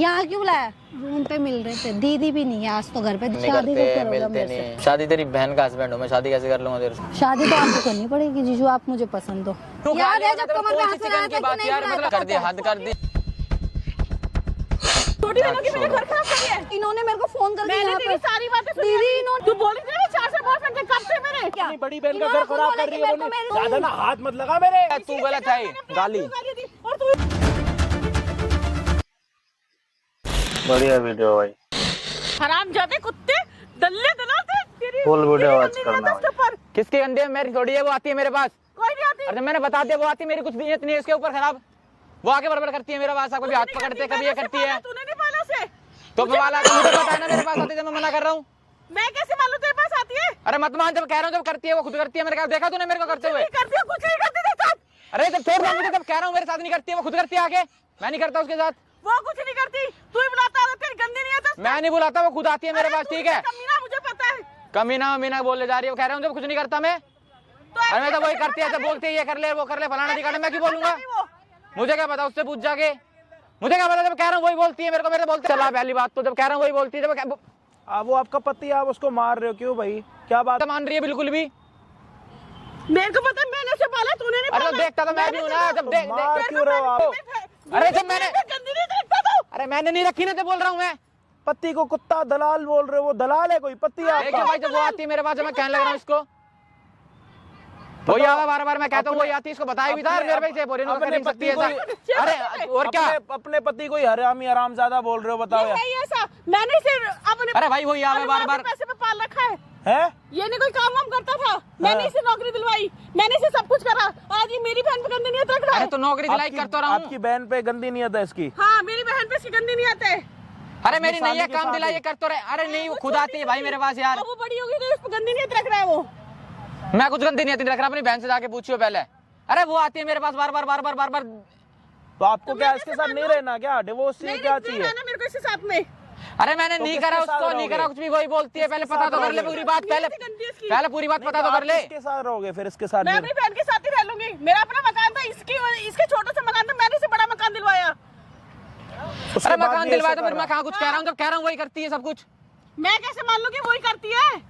यहाँ क्यों लाया? रूम पे मिल रहे थे, दीदी भी नहीं है आज तो घर पे। शादी करते कब करोगे मेरे से? शादी तेरी बहन का हस्बैंड हूँ मैं, शादी कैसे कर लूंगा तेरे से? शादी तो आपको करनी पड़ेगी जीजू, आप मुझे पसंद हो। याद है जब कमर पे हाथ लगाया था कि नहीं लगाया था? कर दिया, हद कर दी। छोटी बहनों की मेरे घर खराब करी है। इन्होंने मेरे को फोन कर दिया मैंने सारी बातें सुनी। दीदी इन्होंने तू बोली थी ना 4 बॉयफ्रेंड के कब से मेरे क्या? बड़ी बहन का घर खराब कर रही है। ज्यादा ना हाथ मत लगा मेरे। तू गलत है, गाली। और तू बढ़िया वीडियो भाई, हरामजादे कुत्ते दल्ले दलाते तेरी फुल वीडियो आज करना। किसकी गंदी है? मेरी थोड़ी है, वो आती है मेरे पास। कोई नहीं आती। अरे मैंने बता दिया, वो आती है, मेरी कुछ नीयत नहीं है इसके ऊपर खराब। वो आगे बराबर करती है मेरा पास, कभी हाथ पकड़ते कभी ये करती है। तूने नहीं पाला उसे तो वाला तो मुझे पता है ना, मेरे पास आती है, मैं मना कर रहा हूँ। मैं कैसे मालूम तेरे पास आती है? अरे मत मान, जब कह रहा हूँ जब करती है वो खुद करती है। मेरे को देखा तूने मेरे को करते हुए? करती है, कुछ नहीं करती तेरे साथ। अरे जब छोड़ रहा मुझे, जब कह रहा हूँ मेरे साथ नहीं करती है, वो खुद करती है आके। मैं नहीं करता उसके साथ। वो कुछ नहीं करती, तू ही बुलाता है। तेरी गंदी नहीं है। मैं नहीं बुलाता, वो खुद आती है मेरे पास, ठीक है? कमीना मुझे पता है। कमीना मीना बोले जा रही है, वो कह रहा हूँ जब कुछ नहीं करता मैं। अरे मैं तो वही करती है, जब बोलती है ये कर ले वो कर ले फलाना दिखाना, मैं क्यों बोलूंगा? मुझे क्या पता, उससे पूछ जाके। मुझे क्या पता, जब कह रहा हूँ वही बोलती है मेरे को, मेरे बोलते चला पहली बात तो, जब कह रहा हूँ वही बोलती है। जब वो आपका पति, आप उसको मार रहे हो क्यों भाई? क्या बात मान रही है? बिल्कुल भी मेरे को पता है, मैंने उसे पाला, तूने नहीं पाला। अरे तो देखता तो मैं भी हूँ ना, जब देख मार क्यों रहे हो आप? अरे जब मैंने गंदी नहीं देखता तू। अरे मैंने नहीं रखी ना, तो बोल रहा हूँ मैं। पति को कुत्ता दलाल बोल रहे हो? वो दलाल है कोई? पति देखिए आपका? भाई, जब वो आती है मेरे पास, जब मैं कहने लग रहा हूँ इसको, वही आवा बार बार मैं कहता हूँ, वही आती है, इसको बताया भी था मेरे भाई से बोरी अपने नहीं सकती पति ऐसा। अरे और क्या? अपने पति को हरामी हराम ज्यादा बोल रहे हो, बताओ यार। नहीं ऐसा, मैंने इसे अपने अरे भाई वही आवा बार बार। पैसे पे पाल रखा है। है ये नहीं कोई काम वाम करता था। मैंने इसे नौकरी दिलवाई, मैंने इसे सब कुछ करा। आज ये मेरी बहन पे गंदी नियत रख रहा अरे है। तो नौकरी दिलाई करता रहा हूँ। आपकी बहन पे गंदी नियत है इसकी? हाँ, मेरी बहन पे इसकी गंदी नियत है। अरे मेरी नहीं है, काम दिलाई कर तो रहे। अरे नहीं, वो खुद आती है भाई मेरे पास यार। अब वो बड़ी होगी तो इस पे गंदी नियत रख रहा है वो। मैं कुछ गंदी नहीं रख रहा, अपनी बहन से जाके पूछियो पहले। अरे वो आती है मेरे पास बार बार बार बार बार बार। तो आपको क्या इसके साथ नहीं रहना क्या? डिवोर्स चाहिए? क्या चाहिए? मेरे को इसके साथ में। अरे मैंने नहीं करा, उसको नहीं करा कुछ भी, वही बोलती है। पहले पता तो कर ले पूरी बात, पहले पूरी बात पता तो कर ले। इसके साथ रहोगे फिर? इसके साथ मैं अपनी बहन के साथ ही रह लूंगी। मेरा अपना मकान था, इसके छोटे से मकान था, मैंने इसे बड़ा मकान दिलवाया। अरे मकान दिलवाया तो फिर मैं कहाँ कुछ कह रहा हूँ? जब कह रहा हूँ वही करती है सब कुछ। मैं कैसे मान लूं कि वही करती है?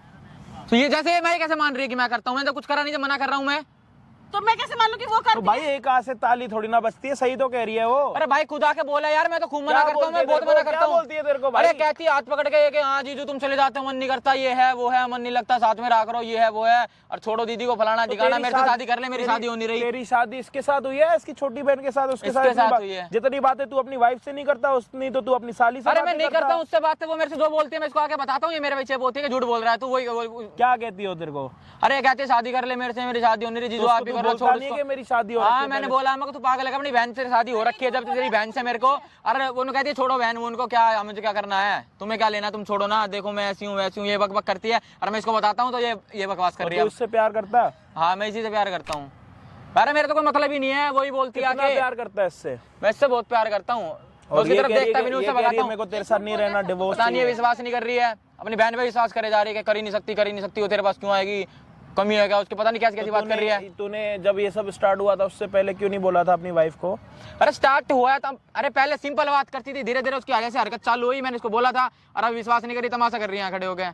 तो ये जैसे मैं कैसे मान रही है कि मैं करता हूँ? मैं तो कुछ करा नहीं, जब मना कर रहा हूँ मैं। तो मैं कैसे मान लूं कि वो करती तो भाई एक हाथ से ताली थोड़ी ना बजती है, सही तो कह रही है वो। अरे भाई खुद आके बोला यार, मैं तो खूब मना करता हूँ, मैं बहुत मना करता हूँ। बोलती है तेरे को भाई? अरे कहती है हाथ पकड़ के कि हाँ जीजू तुम चले जाते हो, मन नहीं करता, ये है वो है, मन नहीं लगता, साथ में रहा करो, ये है वो है, और छोड़ो दीदी को फलाना दिखाना, मेरे से शादी कर ले, मेरी शादी हो नहीं रही। तेरी शादी इसके साथ हुई है? इसकी छोटी बहन के साथ? उसके साथ हुई है। जितनी बातें तू अपनी वाइफ से नहीं करता, उतनी तो तू अपनी साली से। अरे मैं नहीं करता हूँ उससे बात, वो मेरे से जो बोलती है मैं इसको आके बताता हूँ, ये मेरे पीछे बोलती है कि झूठ बोल रहा है तू। वही क्या कहती हो तेरे को? अरे कहते शादी कर ले मेरे से, मेरी शादी हो नहीं रही, जीजू आप ही कर लो, छोड़। मेरी शादी हो हाँ मैंने बोला, मैं तू पागल है, अपनी बहन से शादी हो रखी है, जब तेरी बहन से मेरे को। अरे वो कहती है छोड़ो बहन, उनको क्या, मुझे क्या करना है, तुम्हें क्या लेना, तुम छोड़ो ना, देखो मैं ऐसी हूँ वैसी हूँ, ये बक बक करती है। और मैं इसको बताता हूँ तो ये बकवास कर रही है। उससे प्यार करता है? हाँ मैं इसी से प्यार करता हूँ। अरे मेरे तो कोई मतलब ही नहीं है, वही बोलती है आके। प्यार करता है इससे? मैं इससे बहुत प्यार करता हूँ, उसकी तरफ देखता भी नहीं, उससे बताता हूँ मेरे को तेरे साथ नहीं रहना, डिवोर्स। पता नहीं विश्वास नहीं कर रही है, अपनी बहन पे विश्वास करे जा रही है, कर ही नहीं सकती, वो तेरे पास क्यों आएगी, कमी है क्या उसके, पता नहीं कैसी बात कर रही है। तूने जब ये सब स्टार्ट हुआ था उससे पहले क्यों नहीं बोला था अपनी वाइफ को? अरे स्टार्ट हुआ था, अरे पहले सिंपल बात करती थी, धीरे धीरे उसकी आगे से हरकत चालू हुई, मैंने इसको बोला था, और अब विश्वास नहीं करी, तमाशा कर रही है खड़े हो गए।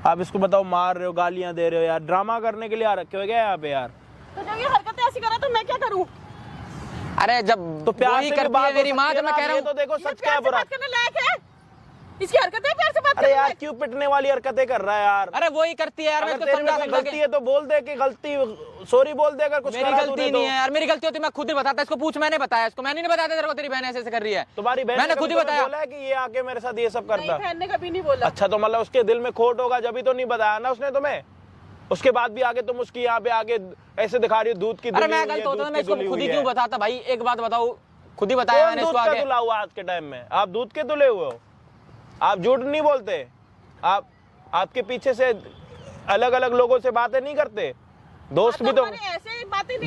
आप इसको बताओ, मार रहे हो, गालियां दे रहे हो यार, ड्रामा करने के लिए आ रखे हो क्या यहाँ पे यार? तो जब ये हरकतें ऐसी करा तो मैं क्या करूं? अरे जब तो प्यार वही से करती है मेरी माँ, जब मैं कह रहा हूँ तो देखो सच क्या बुरा। बात करने लायक है इसकी हरकतें? प्यार से बात अरे करने यार लायक? क्यों पिटने वाली हरकतें कर रहा है यार? अरे वही करती है यार, मैं इसको तेरे में समझा कोई गलती है तो बोल दे कि गलती, सॉरी बोल दे अगर कुछ मेरी गलती नहीं है यार, मेरी गलती होती मैं खुद ही बताता, इसको पूछ, मैंने बताया इसको, मैंने नहीं बताया तेरे को तेरी बहन ऐसे कर रही है। तुम्हारी बहन मैंने खुद ही बताया बोला है कि ये आके मेरे साथ ये सब करता? बहन ने कभी नहीं बोला। अच्छा तो मतलब उसके दिल में खोट होगा, जब तो नहीं बताया ना उसने तुम्हें। उसके बाद भी आगे तुम उसकी यहाँ पे आगे ऐसे दिखा रही हो दूध की। अरे मैं गलत होता मैं इसको खुद ही क्यों बताता भाई? एक बात बताओ, खुद ही बताया मैंने इसको आगे। दुला हुआ आज के टाइम में? आप दूध के दुले हुए हो, आप झूठ नहीं बोलते, आप आपके पीछे से अलग अलग लोगों से बातें नहीं करते, दोस्त भी तो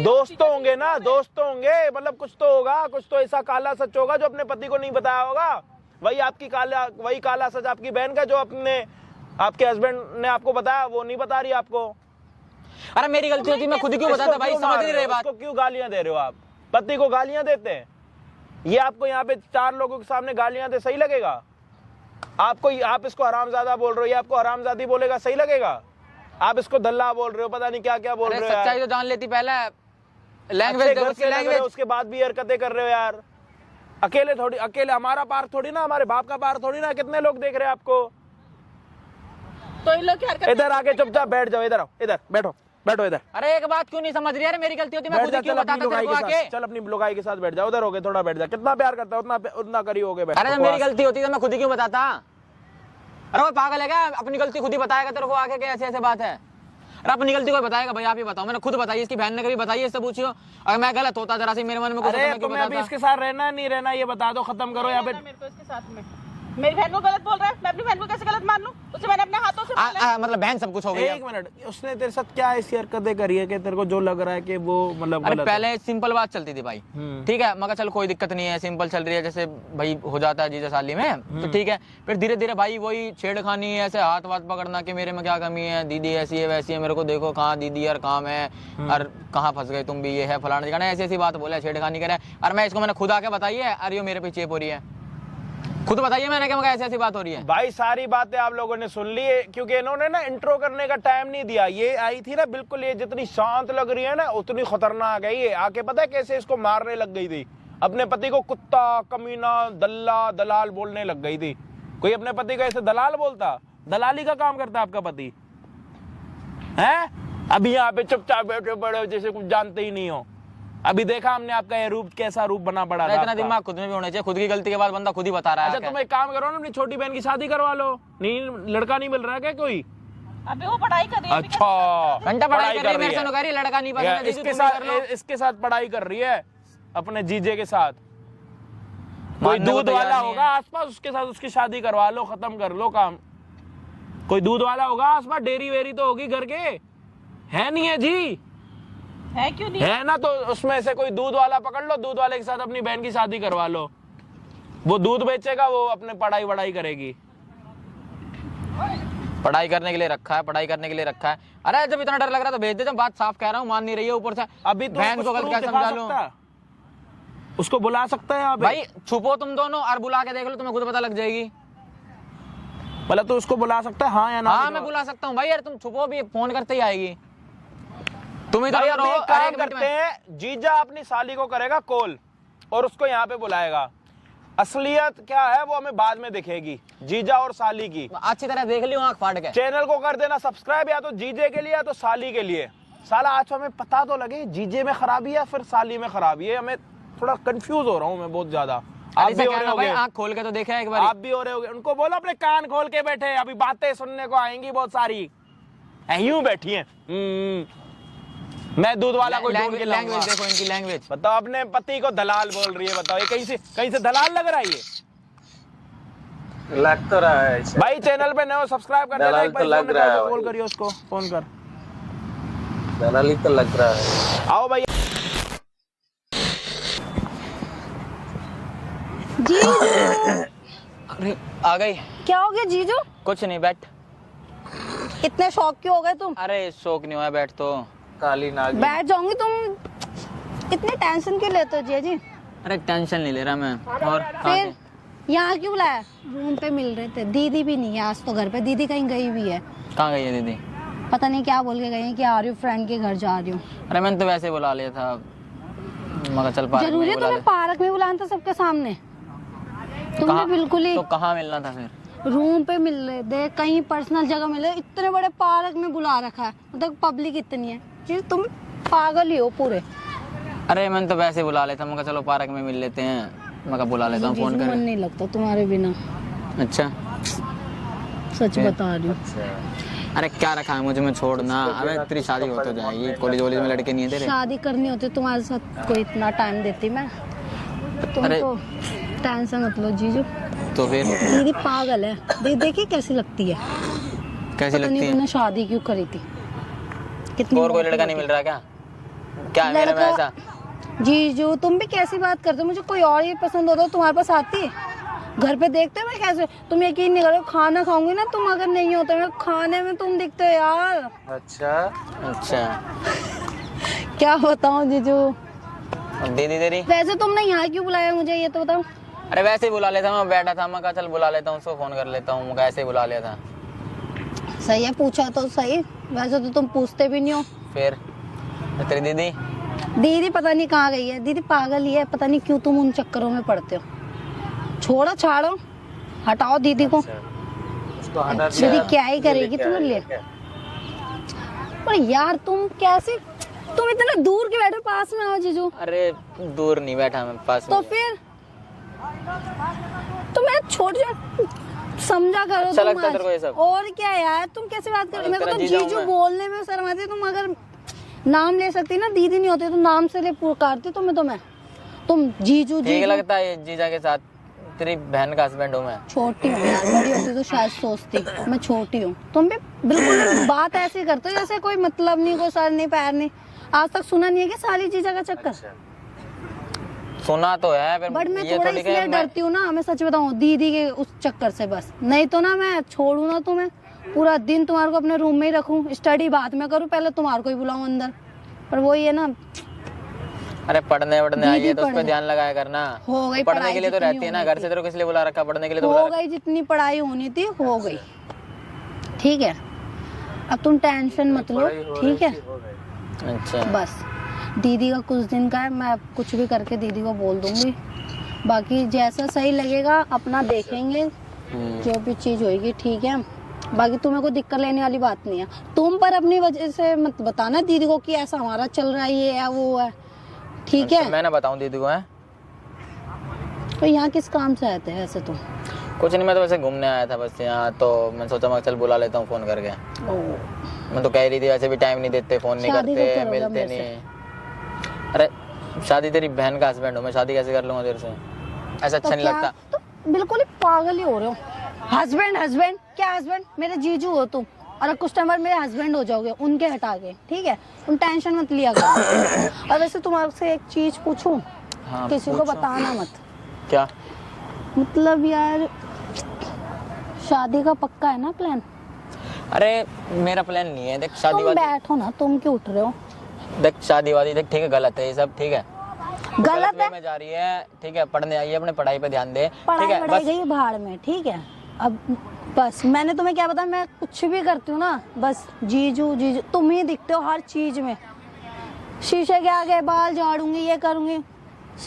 दोस्त तो होंगे ना, दोस्त तो होंगे, मतलब कुछ तो होगा, कुछ तो ऐसा काला सच होगा जो अपने पति को नहीं बताया होगा। वही काला सच आपकी बहन का जो अपने आपके हस्बैंड ने आपको बताया, वो नहीं बता रही आपको। अरे मेरी गलती होती मैं खुद ही क्यों बताता भाई? समझ नहीं रहे बात। क्यों गालियां दे रहे हो आप? पति को गालियां देते हैं ये आपको यहाँ पे 4 लोगों के सामने गालियां दे, सही लगेगा आपको? आप इसको हरामजादा बोल रहे हो, ये आपको हरामजादी बोलेगा, सही लगेगा? आप इसको दल्ला बोल रहे हो, पता नहीं क्या क्या बोल रहे हो यार। सच्चाई तो जान लेती पहले, लैंग्वेज लैंग्वेज उसके बाद भी हरकतें कर रहे हो यार। अकेले हमारा पार्क थोड़ी ना, हमारे बाप का पार्क थोड़ी ना, कितने लोग देख रहे हैं आपको। तो इन लोग की हरकत इधर आके चुपचाप बैठ जाओ, इधर आओ, इधर बैठो इधर। अरे एक बात क्यों नहीं समझ रही है? मेरी गलती होती मैं खुद ही क्यों बताता तेरे को आके? चल अपनी लुगाई के साथ बैठ जाओ, उधर हो गए, थोड़ा बैठ जा। कितना प्यार करता है उतना करी हो गए। अरे जब मेरी गलती होती तो मैं खुद ही क्यों बताता? अरे वो पागल है क्या? अपनी गलती खुद ही बताएगा तेरे को आके? क्या ऐसे ऐसे बात है? अरे अपनी गलती कोई बताएगा? भाई आप ही बताओ। मैंने खुद बताई, इसकी बहन ने कभी बताई? इससे पूछियो। अगर मैं गलत होता जरा सी मेरे मन में कुछ, अरे तुम्हें अभी इसके साथ रहना नहीं रहना ये बता दो, खत्म करो यहाँ पे। मेरे को इसके साथ में मेरी बहन को गलत बोल रहा है, मैं अपनी बहन को कैसे गलत मान लूं? उसे मैंने अपने हाथों से बोला। मतलब बहन सब कुछ हो गई। एक मिनट, उसने तेरे साथ क्या ऐसी हरकतें करी है कि तेरे को जो लग रहा है कि वो मतलब अरे पहले सिंपल बात चलती थी भाई, ठीक है, मगर चल कोई दिक्कत नहीं है, सिंपल चल रही है, जैसे भाई हो जाता है जीजा साली में, तो ठीक है। फिर धीरे धीरे भाई वही छेड़खानी है, ऐसे हाथ वाथ पकड़ना कि मेरे में क्या कमी है, दीदी ऐसी है वैसी है, मेरे को देखो कहाँ दीदी यार काम है, और कहाँ फंस गए तुम भी, ये है फलाना ठिकाना, ऐसी ऐसी बात बोले, छेड़खानी करे। और मैं इसको मैंने खुद आके बताई है, अरे ये मेरे पीछे हो रही है, खुद बताइए मैंने क्या ऐसी ऐसी बात हो रही है। भाई सारी बातें आप लोगों ने सुन ली है, क्योंकि इन्होंने ना इंट्रो करने का टाइम नहीं दिया। ये आई थी ना बिल्कुल, ये जितनी शांत लग रही है ना उतनी खतरनाक है ये। आके पता है कैसे इसको मारने लग गई थी, अपने पति को कुत्ता, कमीना, दल्ला, दलाल बोलने लग गई थी। कोई अपने पति को ऐसे दलाल बोलता? दलाली का काम करता आपका पति है? अभी यहाँ पे चुपचाप बैठे बड़े जैसे कुछ जानते ही नहीं हो। अभी देखा हमने आपका ये रूप, कैसा रूप बना पड़ा था। इतना दिमाग खुद में भी होना चाहिए, खुद की गलती के बाद बंदा खुद ही बता रहा है। अच्छा तुम एक काम करो ना, अपनी छोटी बहन की शादी करवा लो। नहीं लड़का नहीं मिल रहा है क्या कोई? अबे वो पढ़ाई कर रही है। अच्छा घंटा पढ़ाई कर रही है, मेरे से कह रही लड़का नहीं पसंद है, इसके साथ पढ़ाई कर रही है अपने जीजे के साथ। कोई दूध वाला होगा आसपास, उसके साथ उसकी शादी करवा लो, खत्म कर लो काम। कोई दूध वाला होगा आसपास, डेयरी वेरी तो होगी घर के, है नहीं है जी? है क्यों नहीं है ना, तो उसमें से कोई दूध वाला पकड़ लो, दूध वाले के साथ अपनी बहन की शादी करवा लो। वो दूध बेचेगा, वो अपने पढ़ाई वढ़ाई करेगी। पढ़ाई करने के लिए रखा है, पढ़ाई करने के लिए रखा है। अरे जब इतना डर लग रहा तो भेज दे, जब बात साफ कह रहा हूँ, मान नहीं रही है ऊपर से। अभी तो बहन को गलत क्या समझा लूं? उसको बुला सकता है आप भाई, छुपो तुम दोनों और बुला के देख लो, तुम्हें खुद पता लग जाएगी। भला तो उसको बुला सकता है, हाँ या ना? हाँ मैं बुला सकता हूँ भाई, यार तुम छुपो भी, फोन करते ही आएगी। तुम इधर भाई, रहो, काम करते हैं, जीजा अपनी साली को करेगा कॉल और उसको यहाँ पे बुलाएगा। असलियत क्या है वो हमें बाद में दिखेगी, जीजा और साली की। अच्छी तरह देख लियो आंख फाड़ के। चैनल को कर देना सब्सक्राइब, या तो जीजे के लिए या तो साली के लिए। साला आज हमें पता तो लगे जीजे में खराबी है फिर साली में खराबी है। हमें थोड़ा कंफ्यूज हो रहा हूँ मैं बहुत ज्यादा। आप भी हो रहे होगे, आंख खोल के तो देखा एक बार। आप भी हो रहे होगे। उनको बोलो अपने कान खोल के बैठे, अभी बातें सुनने को आएंगी बहुत सारी। यूं बैठी हैं। मैं दूध वाला कोई ढूंढ के लाऊंगा। लैंग्वेज देखो इनकी लैंग्वेज। बताओ, अपने पति को दलाल बोल रही है, बताओ ये कहीं से दलाल लग रहा है ये? लग तो रहा है भाई। चैनल पे नए सब्सक्राइब कर देना, एक बार कॉल करियो उसको, फोन कर। दलाली तो लग रहा है। आओ भाई। जीजू अरे आ गई। क्या हो गया जीजू? कुछ नहीं, बैठ। इतने शौक क्यों हो गए तुम? अरे शौक नहीं हुआ, बैठ तो। काली नागिन। बैठ जाऊंगी। तुम इतने टेंशन क्यों लेते हो जिया जी? अरे टेंशन नहीं ले रहा मैं। और फिर यहाँ क्यों बुलाया? रूम पे मिल रहे थे। दीदी भी नहीं है आज तो घर पे, दीदी कहीं गई हुई है। कहाँ गई है दीदी? पता नहीं क्या बोल के गई है कि आ रही हूँ, फ्रेंड के घर जा रही हूँ। अरे मैंने तो वैसे बुला लिया था, मगर चल पार्क जरूरी है में बुला तुम्हें पार्क में बुलाना था सबके सामने? तुमने बिल्कुल ही तो कहाँ मिलना था फिर? रूम पे मिल रहे थे, कहीं पर्सनल जगह मिल रहे, इतने बड़े पार्क में बुला रखा है। मतलब पब्लिक इतनी है जी, तुम पागल ही हो पूरे। अरे मैंने तो वैसे बुला लेता, मगर चलो पार्क में मिल लेते हैं, मगर बुला लेता हूँ फोन कर। मन नहीं लगता तुम्हारे बिना। अच्छा सच बता रही हूँ। अरे क्या रखा है मुझे में छोड़ना। अबे तेरी शादी हो तो जाएगी, कॉलेज वॉलेज में लड़के नहीं है तेरे? शादी करनी होती तुम्हारे साथ कोई इतना टाइम देती मैं? तुमको टेंशन मत लो जीजू। तो फिर दीदी पागल है। दीदी देखिए कैसी लगती है। कैसी लगती है? तुमने शादी क्यों करी थी? कितनी और कोई लड़का नहीं मिल रहा क्या? क्या मेरे में ऐसा? जीजू तुम भी कैसी बात करते हो? मुझे कोई और ही पसंद होता तुम्हारे पास आती। घर पे देखते हो मैं कैसे, तुम यकीन नहीं करो, खाना खाऊंगी ना तुम अगर नहीं होते, मैं खाने में तुम दिखते हो यार। अच्छा अच्छा क्या बताऊं जीजू, अब दीदी तेरी। वैसे तुमने यहाँ क्यों बुलाया मुझे ये तो बताओ। अरे वैसे ही बुला लेता, मैं बैठा था, मैं कहा चल बुला लेता हूँ उसको, फोन कर लेता हूँ, मैं ऐसे ही बुला लिया था। सही है, पूछा तो सही, वैसे तो तुम पूछते भी नहीं हो। फिर तेरी दीदी दीदी पता नहीं कहाँ गई है, दीदी पागल ही है, पता नहीं क्यों तुम उन चक्करों में पड़ते हो। छोड़ो छाड़ो, हटाओ दीदी को। उसको हटा दिया। दीदी क्या ही करेगी तुम्हारे लिए। पर यार तुम कैसे, तुम इतना दूर के बैठे, पास में आओ जीजू। अरे दूर नहीं बैठा मैं, पास तो में। फिर तो मैं छोड़ समझा करो अच्छा तुम लगता है तेरे को ये आज। सब? और क्या यार, तुम कैसे बात कर रहे हो? मेरे को तो जीजा हूं जीजू मैं। बोलने में शर्म आती है। तुम अगर नाम ले सकती ना, दीदी नहीं होती तो नाम से ले पुकारती तुम्हें। तो मैं तुम जीजू ठीक जीजू लगता है ये जीजा के साथ, तेरी बहन का हस्बैंड हूँ मैं। छोटी हूँ यार, बड़ी होती तो शायद सोचती, मैं छोटी हूँ। तुम भी बिल्कुल बात ऐसे करते हो जैसे कोई मतलब नहीं, कोई सर नहीं पैर नहीं। आज तक सुना नहीं है कि साली जीजा का चक्कर। सुना तो है, फिर बट मैं ये थोड़ा थोड़ी इसलिए कि मैं- डरती हूँ ना, मैं सच बताऊँ, दीदी के उस चक्कर से बस। नहीं तो ना मैं छोड़ू ना तुम्हें, पूरा दिन तुम्हारे को अपने रूम में ही रखूँ, स्टडी बाद में करूँ, पहले तुम्हारे को ही बुलाऊं अंदर। पर वो ये ना, अरे पढ़ने वढ़ने आई है तो उस पर पढ़ने। ध्यान लगाया करना। हो गई पढ़ने पढ़ाई के लिए तो जितनी रहती है ना, होनी घर से तेरे को इसलिए बुला रखा, पढ़ने के लिए तो हो बुला रखा। गई जितनी पढ़ाई होनी थी हो गई, ठीक है। अब तुम टेंशन मत लो, ठीक है। अच्छा बस दीदी का कुछ दिन का है, मैं कुछ भी करके दीदी को बोल दूंगी। बाकी जैसा सही लगेगा अपना देखेंगे, जो भी चीज होगी, ठीक है। बाकी तुम्हें कोई दिक्कत लेने वाली बात नहीं है। तुम पर अपनी वजह से मत बताना दीदी को कि ऐसा हमारा चल रहा है, ये है वो है, ठीक है। मैं ना बताऊं दीदी को? है तो यहाँ किस काम से आए थे ऐसे तुम? कुछ नहीं, मैं तो वैसे घूमने आया था बस यहाँ, तो मैं सोचा मैं चल बुला लेता हूँ फोन करके। मैं तो कह रही थी वैसे भी टाइम नहीं देते, फोन नहीं शादी कब करते, करोगे मिलते मेरे नहीं। अरे शादी तेरी बहन का हस्बैंड हूँ मैं, शादी कैसे कर लूंगा तेरे से? ऐसा अच्छा नहीं लगता। तो बिल्कुल ही पागल ही हो रहे हो। हस्बैंड हस्बैंड क्या हस्बैंड? मेरे जीजू हो तुम, और कुछ टाइम बाद मेरे हस्बैंड हो जाओगे उनके हटा के, ठीक है। तुम टेंशन मत लिया करो। और वैसे तुम्हारे से एक चीज पूछूं? हाँ, किसी को बताना मत। क्या? मतलब यार शादी का पक्का है ना प्लान? अरे मेरा प्लान नहीं है, देख शादी तुम वादी, बैठो ना, तुम क्यों उठ रहे हो? देख शादी वादी देख, ठीक है गलत है ये सब, ठीक है। गलत वे है? में जा रही है, ठीक है, पढ़ने आई है, अपने पढ़ाई पे ध्यान दे, ठीक पढ़ाई है बढ़ाई बस। गई भाड़ में, ठीक है। अब बस मैंने तुम्हें क्या बताया, मैं कुछ भी करती हूँ ना, बस जीजू जीजू तुम ही दिखते हो हर चीज में। शीशे के आगे बाल झाड़ूंगी, ये करूंगी,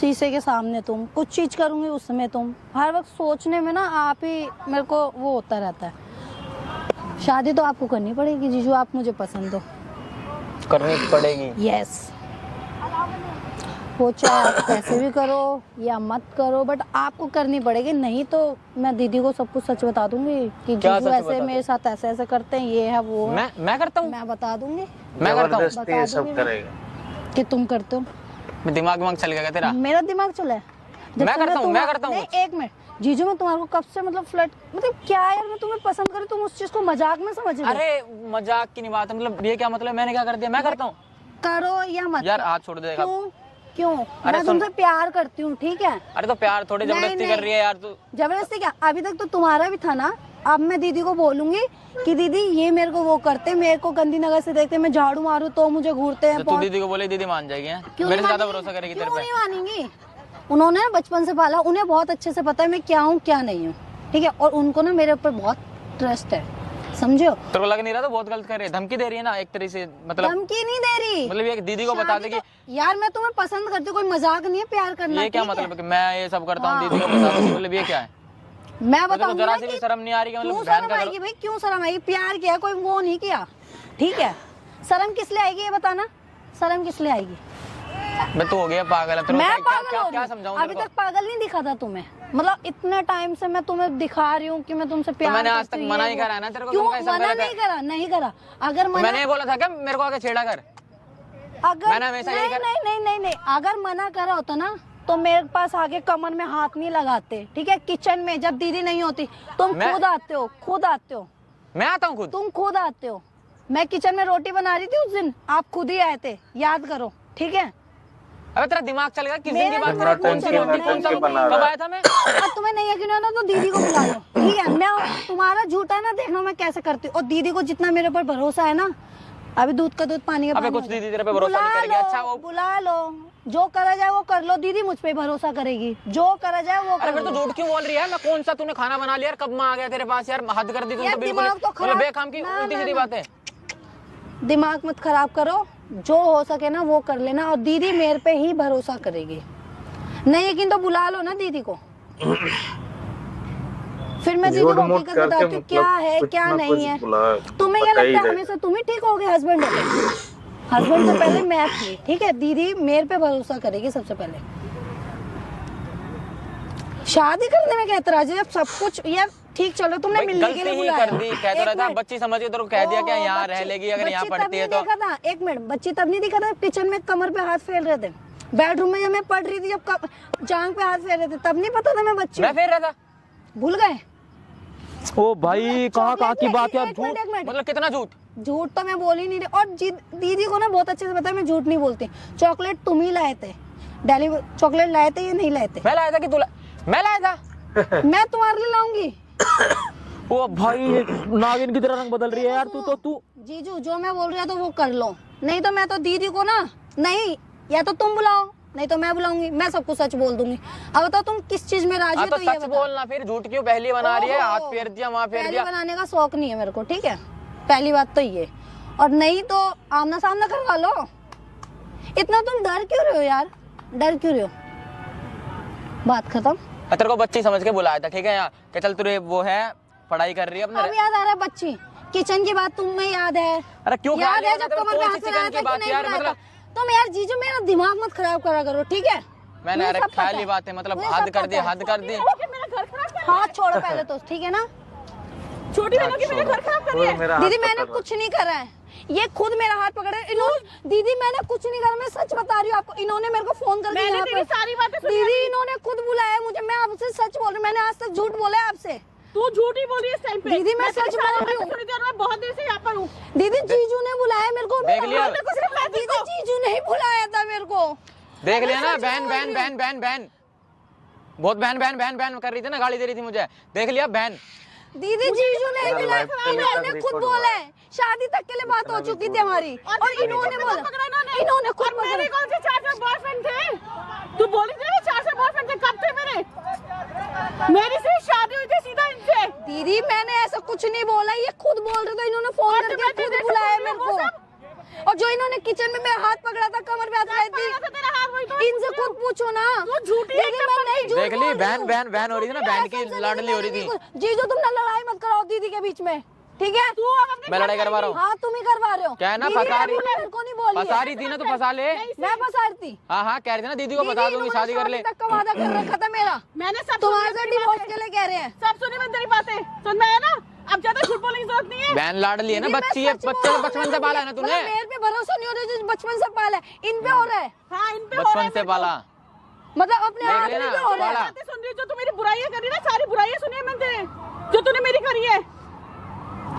शीशे के सामने तुम, कुछ चीज करूंगी उसमें तुम, हर वक्त सोचने में ना आप ही मेरे को वो होता रहता है। शादी तो आपको करनी पड़ेगी जीजू, आप मुझे पसंद हो। करनी पड़ेगी। यस, वो चाहे आप कैसे भी करो या मत करो, बट आपको करनी पड़ेगी। नहीं तो मैं दीदी को सब कुछ सच बता दूंगी कि क्या जीजू सच ऐसे बता मेरे साथ ऐसे ऐसे करते हैं, ये है वो है। मैं करता हूँ, मैं बता दूंगी मैं करता हूँ। जबरदस्ती ये सब करेगा। कि तुम करते हो। दिमाग चल गया क्या तेरा? मेरा दिमाग चला है जब मैं तुमने करता हूँ, मैं करता हूँ। नहीं, एक मिनट जीजू, मैं तुम्हारे को कब से मतलब फ्लर्ट, मतलब क्या यार, मैं तुम्हें पसंद करूँ, तुम उस चीज को मजाक में समझ रहे हो। अरे मजाक की नहीं बात है, मतलब ये क्या मतलब, मैंने क्या कर दिया? मैं करता हूँ करो या मत यार, हाथ छोड़ दे। क्यों क्यों? अरे मैं सुन। तुमसे प्यार करती हूँ, ठीक है। अरे तो प्यार थोड़ी नहीं, जबरदस्ती नहीं। कर रही है यार तू। जबरदस्ती क्या, अभी तक तो तुम्हारा भी था ना। अब मैं दीदी को बोलूंगी कि दीदी ये मेरे को वो करते, मेरे को गंदी नजर से देखते, मैं झाड़ू मारूं तो मुझे घूरते हैं। तो तू दीदी को बोले, दीदी मान जाएगी हैं? क्यों मेरे से नहीं ज्यादा मानेंगी? भरोसा करेगी तेरे क्यों पे। नहीं मानेंगी? उन्होंने ना बचपन से पाला, उन्हें बहुत अच्छे से पता है मैं क्या हूँ क्या नहीं हूँ, ठीक है। और उनको ना मेरे ऊपर बहुत ट्रस्ट है, समझो। तेरे को लग नहीं रहा तो बहुत गलत कर रही है, धमकी दे रही है ना एक तरह से, मतलब धमकी नहीं दे रही, मतलब ये दीदी को बता दे कि यार मैं तुम्हें पसंद करती हूँ, कोई मजाक नहीं है प्यार करना। ये क्या ठीक है? मतलब है कि मैं ये सब करता हूँ, हाँ। दीदी को बता दे, मतलब ये क्या है? मैं तो बताऊंगी जरा ना सी कि भी शर्म नहीं आ रही कि क्यों मतलब बहन शर्म का आएगी भाई, क्यों शर्म आएगी? प्यार किया, कोई वो नहीं किया, ठीक है। शर्म किस लिए आएगी ये बताना, शर्म किस लिए आएगी? मैं तो हो गया पागल है, तेरे को मैं क्या पागल क्या हो क्या रही हूँ? समझाऊं अभी तेरे को? तक पागल नहीं दिखा था तुम्हें, मतलब इतने टाइम से मैं तुम्हें दिखा रही हूँ कि मैं तुमसे प्यार मैंने आज करती तक हूँ, मना ये ही वो। करा है ना तेरे को, क्यों तुम कैसा मना गलत है? नहीं करा? नहीं करा। अगर मना, मैंने ये बोला था क्या मेरे को आके छेड़ा कर? अगर मैंने हमेशा यही नहीं, करा। नहीं नहीं नहीं नहीं, अगर मना करा होता ना तो मेरे पास आगे कमर में हाथ नहीं लगाते, ठीक है। किचन में जब दीदी नहीं होती तुम मैं- खुद आते हो, खुद आते हो, मैं आता हूँ खुद। तुम खुद आते हो। मैं किचन में रोटी बना रही थी उस दिन, आप खुद ही आए थे, याद करो, ठीक है। अबे तेरा दिमाग चल गया, किस दिन मेरा की बात दिमाग कर रहा है? कौन सी चल रहा रोटी, है, कौन सा नहीं, बना कब रहा है? आया था मैं? अब तुम्हें नहीं यकीन हो ना तो दीदी को बुला लो, ठीक है। मैं तुम्हारा झूठा है ना, देखना मैं कैसे करती हूँ। और दीदी को जितना मेरे ऊपर भरोसा है ना, अभी दूध का दूध पानी का अबे पानी कुछ हो दीदी जाए। तेरे पे भरोसा नहीं बुला करेगी। लो, अच्छा वो बुला लो, जो करा जाए वो कर लो। दीदी मुझ पे भरोसा करेगी, जो करा जाए वो अरे कर फिर तो लो। झूठ क्यों बोल रही है? मैं कौन सा तूने खाना बना लिया यार? कब मैं आ गया तेरे पास यार? हद कर दी तूने यार तो बिल्कुल दिमाग तो मतलब खराब- बेकाम की ना, उल्टी ना, सीधी ना। बातें। दिमाग मत खराब करो, जो हो सके ना वो कर लेना। और दीदी मेरे पे ही भरोसा करेगी। नहीं यकीन तो बुला लो ना दीदी को, फिर मैं दीदी को हकीकत बताती हूँ क्या है क्या नहीं है। तुम्हें क्या लगता है हमेशा तुम ही ठीक होगे हस्बैंड होगे? हस्बैंड से पहले मैं थी, ठीक है? दीदी मेरे पे भरोसा करेगी सबसे पहले। शादी करने में क्या एतराज है जब सब कुछ यार ठीक चल रहा? तुमने भाई मिलने के गलती लिए ही बुलाया। कर दी, कह तो एक रहा था मिनट। बच्ची समझ के तेरे को कह दिया क्या ओहो, यहाँ रह बच्ची- लेगी अगर यहाँ बच्ची पढ़ती तब है नहीं तो। देखा था, एक मिनट, बच्ची तब नहीं दिखा था किचन में कमर पे हाथ फेर रहे थे, बेडरूम में जब मैं पढ़ रही थी जब जांग पे हाथ फेर रहे थे, तब नहीं पता था मैं बच्ची मैं हूँ? फेर रहा था। भूल गए? ओ भाई कहाँ कहाँ की बात यार, एक मिनट, एक मिनट। मतलब कितना झूठ। झूठ तो मैं बोल ही नहीं रही। और दीदी को ना बहुत अच्छे से पता है मैं झूठ नहीं बोलती। चॉकलेट तुम ही लाए थे, डेली चॉकलेट लाए थे या नहीं लाए थे? मैं लाया था कि तू मैं लाया था? मैं तुम्हारे लिए लाऊंगी। ओ भाई नागिन की तरह रंग बदल रही है यार तू। जीजू जो मैं बोल रही हूँ तो वो कर लो, नहीं तो मैं तो दीदी को ना, नहीं या तो तुम बुलाओ नहीं तो मैं बुलाऊंगी। मैं सबको सच बोल दूंगी। अब बताओ तुम किस चीज में राजी हो? तो तो ये सच बताओ। बोलना, फिर झूठ क्यों पहली बना रही है? ओहो, हाथ फेर दिया वहाँ फेर पहली दिया। बनाने का शौक नहीं है मेरे को, ठीक है? पहली बात तो ये, और नहीं तो आमना सामना करवा लो। इतना तुम डर क्यों रहे हो यार? डर क्यों रहे हो? बात खत्म। तेरे को बच्ची समझ के बुलाया था, ठीक है? यहाँ कि चल तुझे वो है पढ़ाई कर रही है अब अपने। याद आ रहा है बच्ची, किचन की बात तुम्हें याद है? अरे क्यों याद ख्याल है है जब मतलब कमर पे कौन हाथ सी लगाया चिकन था की कि बात नहीं यार? लगाया मतलब था? तुम यार जीजू मेरा दिमाग मत खराब करा करो, ठीक है? मैंने मुझे अरे सब पता ख्याली है। बात है, मतलब मुझे हद सब कर दी, पता है। हद कर दी। मेरा घर खराब कर हाथ छोड़ो पहले तो, ठीक है ना? छोटी बहनों की मेरा घर खराब कर रही है। दीदी मैंने कुछ नहीं करा है, ये खुद मेरा हाथ पकड़े इन्होंने। दीदी मैंने कुछ नहीं करा, मैं सच बता रही हूँ आपको। इन्होंने मेरे को फोन करके मैंने यहाँ तेरी पे सारी बातें सुनी दीदी अभी। इन्होंने खुद बुलाया मुझे। मैं आपसे सच बोल रही हूँ, मैंने आज तक झूठ बोला है आपसे। तू झूठ ही बोल रही है इस टाइम पे। दीदी, मैं तेरी सच सारी बोल रही हूँ। बातें सुनी थी और मैं बहुत देर से यहाँ पर हूँ। दीदी जीजू ने बुलाया मेरे को। देख लिया? दीदी जीजू ने ही बुलाया था मेरे को। देख लिया ना? सच बहन बोल बहन रही बहन बहन बहन बहुत बहन कर रही थी ना, गाली दे रही थी मुझे। देख लिया बहन? दीदी जीजू ने ही बुलाया, इन्होंने खुद बोला है। शादी तक के लिए बात हो चुकी थी हमारी और इन्होंने बोला, इन्होंने खुद और मेरे पकड़ा। कौन से 4 बॉयफ्रेंड थे? तू बोली थी ना 4 बॉयफ्रेंड थे, कब थे मेरे? मेरी सिर्फ शादी हुई थी सीधा इनसे। दीदी मैंने ऐसा कुछ नहीं बोला, ये खुद बोल रहे थे। इन्होंने फोन और करके तुम्हें खुद जैसे बुलाया बोल रही मेरे हो, वो को। और जो इन्होंने किचन में मेरा हाथ पकड़ा था, कमर पे हाथ लगाई था तेरा हाथ वही तो थी, इनसे खुद पूछो ना। तू झूठी है, दीदी मैं नहीं झूठ देख ली? बोल रही बहन हूँ। बहन बहन हो रही थी ना, बहन की कसम से लाडली दीदी हो रही मैंने थी। नहीं कुछ- जीजू तुम ना लड़ाई मत कराओ दीदी के बीच में, ठीक है? तू अब अपने मैं घर लड़ाई करवा रहा हूँ? हाँ तुम ही करवा रहे हो। क्या है ना, दीदी फंसा ने रही मेरे को नहीं बोली है। फंसा रही थी ना, तो फंसा ले। मैं फंसा रही थी। हाँ हाँ कह रही थी ना दीदी को बता दूंगी, शादी कर ले। तक का वादा कर रखा था मेरा। मैंने सब तुम्हारे सुनी से तेरी डिवोर्स बातें। के लिए कह रहे हैं। सब सुनी मैंने तेरी बातें। सुन मैं है ना, अब ज्यादा झूठ बोलने की जरूरत नहीं है। बहन लाडली है ना, दीदी, मैं बच्ची है, सच बच्चे बोल को बचपन से पाला है ना तूने। मतलब मेरे पे भरोसा नहीं हो रहा जो बचपन से पाला है, इन पे हो रहा है। हाँ इन पे हो रहा बचपन है से मेरे को। पाला। मतलब अपने देख हाथ लेना, में पे हो रहा है। पाला। बातें सुन रही है, जो तू मेरी बुराइयां करी ना, सारी बुराइयां सुनी है मैंने जो तूने मेरी करी है।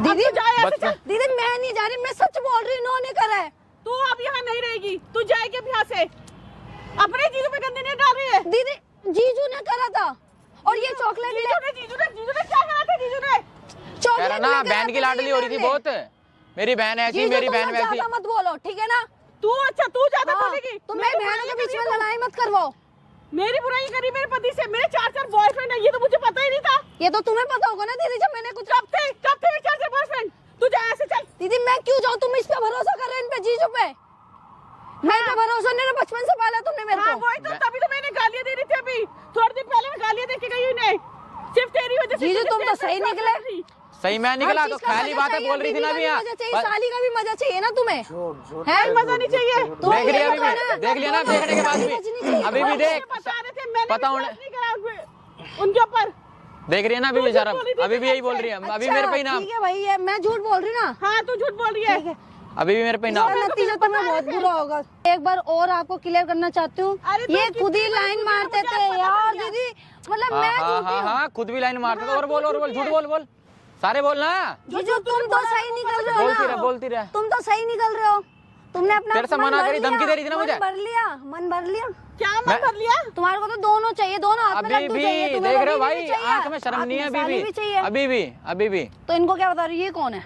दीदी अब तू जा यहाँ से बचपन- चल। दीदी मैं नहीं जा रही, मैं सच बोल रही हूँ, इन्होंने करा है। तू अब यहाँ नहीं रहेगी, तू जाएगी अब यहाँ से। अपने जीजू पे गंदे नहीं डाल रही है। दीदी जीजू ने करा था और ये चॉकलेट जीजू ने क्या करा था? जीजू ने कह रहा ना बहन की लाडली हो रही थी बहुत। मेरी बहन ऐसी, मेरी बहन वैसी। ज्यादा मत बोलो, ठीक है ना? तू अच्छा तू ज्यादा हाँ, बोलेगी। तुम मेरी बहनों के बीच में लड़ाई मत करवाओ। मेरी बुराई करी मेरे पति से। मेरे 4 बॉयफ्रेंड है, ये तो मुझे पता ही नहीं था। ये तो तुम्हें पता होगा ना दीदी, जब मैंने कुछ कब थे मेरे 4 बॉयफ्रेंड? तू जा ऐसे चल। दीदी मैं क्यों जाऊँ? तुम इस पे भरोसा कर रहे हो, इन पे जीजू पे। मैं पे भरोसा नहीं, ना बचपन से पाला तुमने मेरे हाँ को। वही तो, तभी तो मैंने गालियां दे रही थी। अभी थोड़े दिन पहले मैं गालियां दे के गई इन्हें, सिर्फ तेरी वजह से। जीजू तुम तो सही निकले। सही मैं निकला हर तो चीज का खाली मजा बातें चाहिए, बोल रही थी ना बीवी अभी का यहाँ। भी मजा चाहिए, साली का भी मजा चाहिए ना तुम्हें, है? मजा नहीं चाहिए। देख लिया अभी भी, देख लिया ना, देखने के बाद भी अभी भी देख, बता रहे थे, मैंने पता विश्वास उन्हें- नहीं करा उनके ऊपर। देख रही है ना अभी भी जरा, अभी भी यही बोल रही है, अभी मेरे पे ही नाम, ठीक है भाई, ये मैं झूठ बोल रही हूँ ना। हाँ तू झूठ बोल रही है। अभी भी मेरे पे ही इसका नाम। नतीजा तो मैं बहुत बुरा होगा। एक बार और आपको क्लियर करना चाहती हूँ, अरे तो ये कितनी खुद ही बार लाइन मुझे मारते मुझे थे पता यार चल गया। दीदी, मतलब हाँ मैं हाँ झूठी हाँ हूँ। हाँ, खुद भी लाइन मारते थे। और बोल झूठी है। झूठ बोल, सारे बोलना। जीजू तुम तो सही निकल रहे हो बोलती ना, रह, बोलती रह। तुम तो सही निकल रहे हो। तुमने अपना तेरे से मन मना भर करी, लिया, धमकी दे रही थी ना मुझे। मन भर लिया, मन भर लिया। क्या मन मैं- भर लिया? तुम्हारे को तो दोनों चाहिए, दोनों हाथ में अभी लड्डू भी चाहिए। तुम्हें देख वो रहे हो बीवी भाई, भी चाहिए, आंख में शर्म हाथ नहीं है साली अभी भी चाहिए। भी, अभी भी। तो इनको क्या बता रही है, ये कौन है?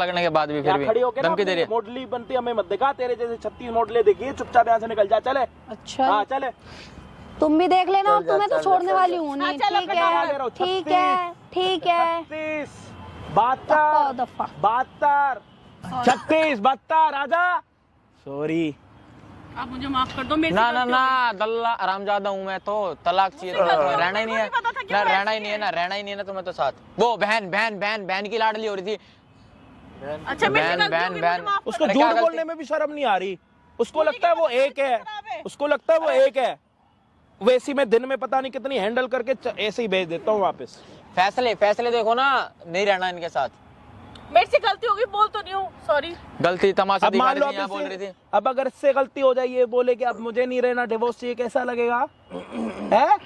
लगने के बाद भी फिर यहाँ भी खड़ी होके ना धमकी दे रही है। मॉडली बनती हमें मत दिखा, तेरे जैसे 36 मॉडले देखिए, चुपचाप यहाँ से निकल जा, चले। अच्छा हाँ चले। तुम भी देख लेना, चल जा, तुम्हें तो चल जा, छोड़ने चल वाली जा। हूँ हाँ, नहीं। चल, ठीक अपना है लगा रहो, ठीक है ठीक है 36 72 दफा 72 36 72 आजा सॉरी आप मुझे माफ कर दो मेरे ना ना ना दल्ला आरामजादा हूँ मैं तो तलाक चाहिए तो रहना ही नहीं है ना रहना ही नहीं है ना रहना ही नहीं है ना तुम्हें तो साथ वो बहन बहन बहन बहन की लाडली हो रही थी अच्छा मेरे से बहन गलती बहन होगी, बहन मुझे माफ कर उसको अरे झूठ क्या गलती? बोलने में भी शर्म नहीं आ रही उसको लगता है वो एक है उसको लगता है वो एक है वैसी मैं दिन में पता नहीं कितनी हैंडल करके ऐसे ही भेज देता हूँ वापस फैसले फैसले देखो ना नहीं रहना इनके साथ मेरे से गलती होगी बोल तो नहीं हूँ सॉरी गलती तमाशा अब दिखा मान लो रही थी अब यहाँ बोल रही इससे थी अब अगर इससे गलती हो जाए ये बोले कि अब मुझे नहीं रहना डिवोर्स चाहिए कैसा लगेगा है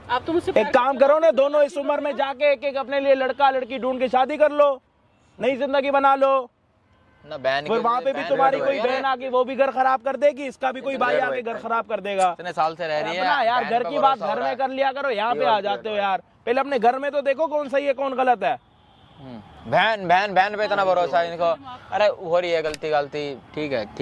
आप तो मुझसे एक काम करो ना दोनों इस उम्र में जाके एक एक अपने लिए लड़का लड़की ढूंढ के शादी कर लो नई जिंदगी बना लो ना बहन फिर वहां पे भी तुम्हारी कोई बहन आके वो भी घर खराब कर देगी इसका भी कोई भाई आके घर खराब कर देगा इतने साल से रह रही है अपना यार बहन घर पे की बात भरोसा हो घर रहा में कर लिया करो यहाँ पे आ जाते हो यार पहले अपने घर में तो देखो कौन सही है कौन गलत है बहन बहन बहन पे इतना भरोसा है इनको अरे हो रही है गलती गलती ठीक है ठीक